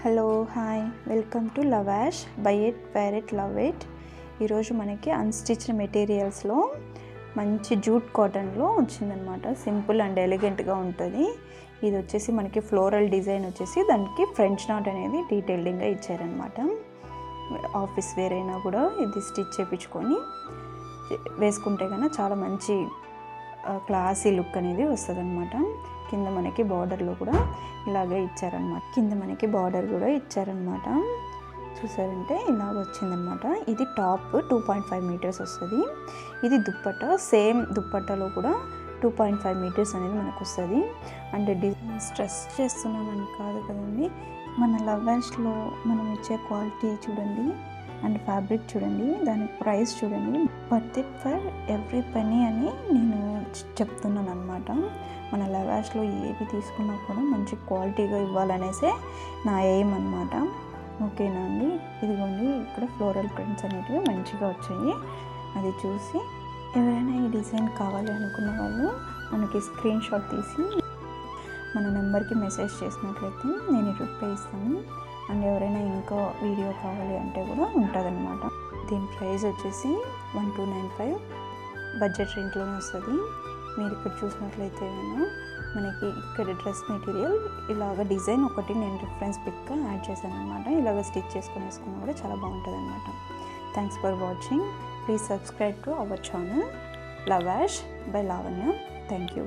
Hello hi welcome to lavash by it where it love it. ఈరోజు మనకి unstitched మెటీరియల్స్లో మంచి jute కాటన్లో వచ్చిందనమాట. సింపుల్ అండ్ ఎలిగెంట్గా ఉంటుంది. ఇది వచ్చేసి మనకి ఫ్లోరల్ డిజైన్ వచ్చేసి దానికి ఫ్రెంచ్ నాట్ అనేది డీటెయిల్డింగ్గా ఇచ్చారనమాట. ఆఫీస్ వేర్ అయినా కూడా ఇది స్టిచ్ చేయించుకొని వేసుకుంటే కన్నా చాలా మంచి క్లాసీ లుక్ అనేది వస్తుంది అనమాట. కింద మనకి బార్డర్లో కూడా ఇలాగే ఇచ్చారనమాట. కింద మనకి బార్డర్ కూడా ఇచ్చారనమాట. చూసారంటే ఇలాగ వచ్చిందనమాట. ఇది టాప్ 2.5 మీటర్స్ వస్తుంది. ఇది దుప్పట్ట, సేమ్ దుప్పట్టలో కూడా 2.5 మీటర్స్ అనేది మనకు వస్తుంది. అండ్ స్ట్రెస్ చేస్తున్నామని కాదు కదండి, మన లవాష్లో మనం ఇచ్చే క్వాలిటీ చూడండి అండ్ ఫ్యాబ్రిక్ చూడండి, దాని ప్రైస్ చూడండి. Worth it for every penny అని నేను చెప్తున్నాను అనమాట. మన లవాష్లో ఏవి తీసుకున్నా కూడా మంచి క్వాలిటీగా ఇవ్వాలనేసే నా ఎయిమ్ అనమాట. ఓకేనా అండి. ఇదిగోండి ఇక్కడ ఫ్లోరల్ ప్రింట్స్ అనేటివి మంచిగా వచ్చాయి. అది చూసి ఎవరైనా ఈ డిజైన్ కావాలి అనుకున్న వాళ్ళు మనకి స్క్రీన్ షాట్ తీసి మన నెంబర్కి మెసేజ్ చేసినట్లయితే నేను రిప్లై ఇస్తాను. అండ్ ఎవరైనా ఇంకా వీడియో కావాలి అంటే కూడా ఉంటుందన్నమాట. దీని ప్రైస్ వచ్చేసి 1295 బడ్జెట్ రేంజ్లోనే వస్తుంది. మీరు ఇక్కడ చూసినట్లయితే మనకి ఇక్కడ డ్రెస్ మెటీరియల్ ఇలాగ డిజైన్ ఒకటి నేను రిఫరెన్స్ పిక్గా యాడ్ చేశాను అనమాట. ఇలాగ స్టిచ్ చేసుకొని వేసుకున్నా కూడా చాలా బాగుంటుంది అనమాట. Thanks for watching. Please subscribe to our channel lavash by Lavanya. Thank you.